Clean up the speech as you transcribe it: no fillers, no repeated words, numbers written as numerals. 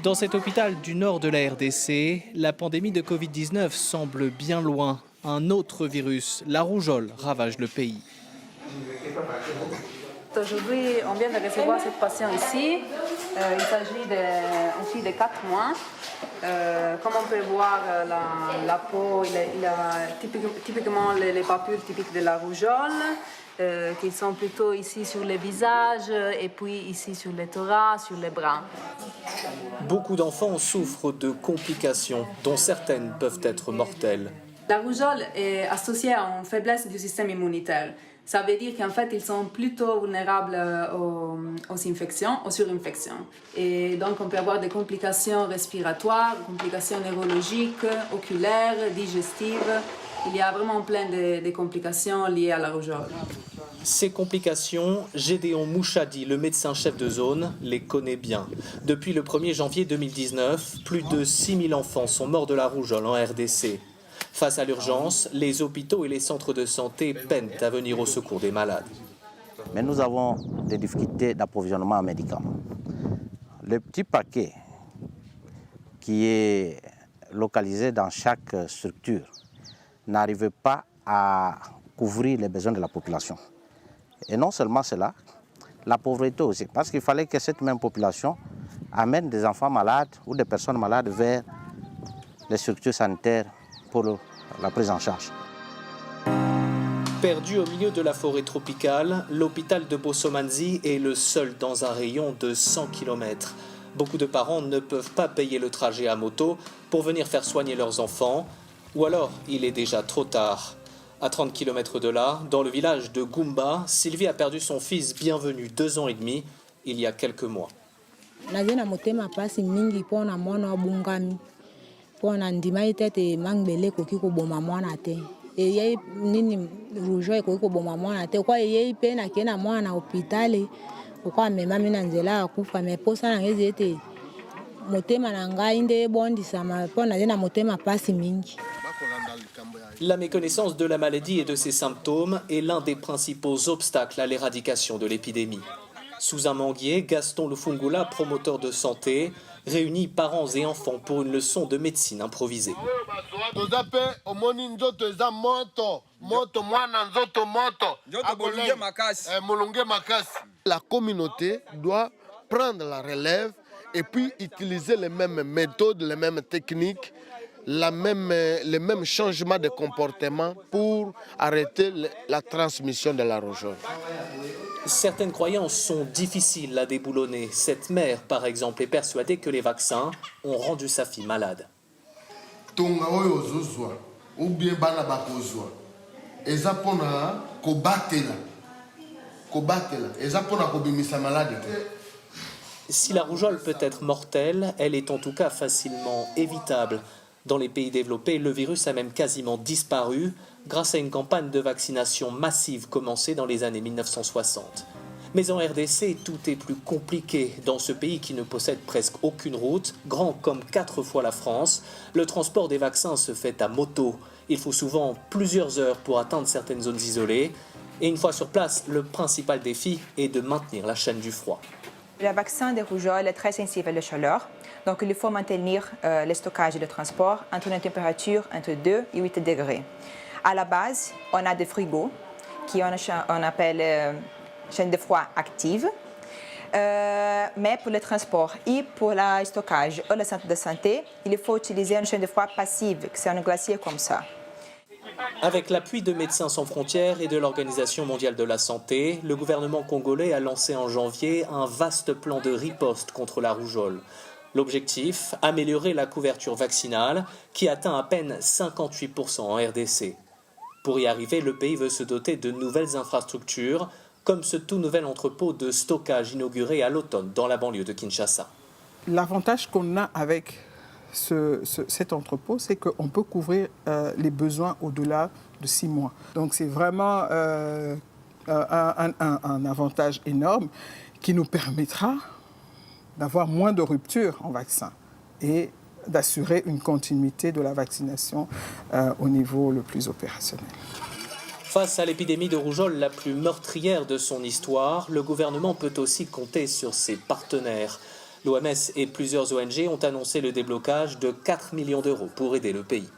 Dans cet hôpital du nord de la RDC, la pandémie de Covid-19 semble bien loin. Un autre virus, la rougeole, ravage le pays. Aujourd'hui, on vient de recevoir cette patiente ici. Il s'agit d'une fille de 4 mois. Comme on peut voir, la peau, il a typiquement les papules typiques de la rougeole, qui sont plutôt ici sur le visage et puis ici sur le thorax, sur les bras. Beaucoup d'enfants souffrent de complications, dont certaines peuvent être mortelles. La rougeole est associée à une faiblesse du système immunitaire. Ça veut dire qu'en fait, ils sont plutôt vulnérables aux infections, aux surinfections. Et donc, on peut avoir des complications respiratoires, complications neurologiques, oculaires, digestives. Il y a vraiment plein de complications liées à la rougeole. Ces complications, Gédéon Mouchadi, le médecin-chef de zone, les connaît bien. Depuis le 1er janvier 2019, plus de 6000 enfants sont morts de la rougeole en RDC. Face à l'urgence, les hôpitaux et les centres de santé peinent à venir au secours des malades. Mais nous avons des difficultés d'approvisionnement en médicaments. Le petit paquet qui est localisé dans chaque structure n'arrive pas à couvrir les besoins de la population. Et non seulement cela, la pauvreté aussi, parce qu'il fallait que cette même population amène des enfants malades ou des personnes malades vers les structures sanitaires pour la prise en charge. Perdu au milieu de la forêt tropicale, l'hôpital de Bossomanzi est le seul dans un rayon de 100 km. Beaucoup de parents ne peuvent pas payer le trajet à moto pour venir faire soigner leurs enfants, ou alors il est déjà trop tard. À 30 km de là, dans le village de Goumba, Sylvie a perdu son fils bienvenu 2 ans et demi, il y a quelques mois. Pona ndima itete mangbele koki ko boma mwana te e ye nini rougeole koki ko boma mwana te kwa ye pe na kena mwana hôpital kwa mema mina nzela akufa me posa na ngezi ete motema na ngai nde bondisa ma pona na motema pasi mingi. La méconnaissance de la maladie et de ses symptômes est l'un des principaux obstacles à l'éradication de l'épidémie. Sous un manguier, Gaston Lufungula, promoteur de santé, réunit parents et enfants pour une leçon de médecine improvisée. La communauté doit prendre la relève et puis utiliser les mêmes méthodes, les mêmes techniques, les mêmes changements de comportement pour arrêter la transmission de la rougeole. Certaines croyances sont difficiles à déboulonner. Cette mère, par exemple, est persuadée que les vaccins ont rendu sa fille malade. Si la rougeole peut être mortelle, elle est en tout cas facilement évitable. Dans les pays développés, le virus a même quasiment disparu grâce à une campagne de vaccination massive commencée dans les années 1960. Mais en RDC, tout est plus compliqué. Dans ce pays qui ne possède presque aucune route, grand comme 4 fois la France, le transport des vaccins se fait à moto. Il faut souvent plusieurs heures pour atteindre certaines zones isolées. Et une fois sur place, le principal défi est de maintenir la chaîne du froid. Le vaccin de rougeole est très sensible à la chaleur. Donc, il faut maintenir le stockage et le transport entre une température entre 2 et 8 degrés. À la base, on a des frigos qu'on appelle chaîne de froid active. Mais pour le transport et pour le stockage ou le centre de santé, il faut utiliser une chaîne de froid passive, c'est un glacier comme ça. Avec l'appui de Médecins sans frontières et de l'Organisation mondiale de la santé, le gouvernement congolais a lancé en janvier un vaste plan de riposte contre la rougeole. L'objectif, améliorer la couverture vaccinale qui atteint à peine 58% en RDC. Pour y arriver, le pays veut se doter de nouvelles infrastructures, comme ce tout nouvel entrepôt de stockage inauguré à l'automne dans la banlieue de Kinshasa. L'avantage qu'on a avec cet entrepôt, c'est qu'on peut couvrir les besoins au-delà de 6 mois. Donc c'est vraiment un avantage énorme qui nous permettra d'avoir moins de ruptures en vaccin et d'assurer une continuité de la vaccination au niveau le plus opérationnel. Face à l'épidémie de rougeole la plus meurtrière de son histoire, le gouvernement peut aussi compter sur ses partenaires. L'OMS et plusieurs ONG ont annoncé le déblocage de 4 millions d'euros pour aider le pays.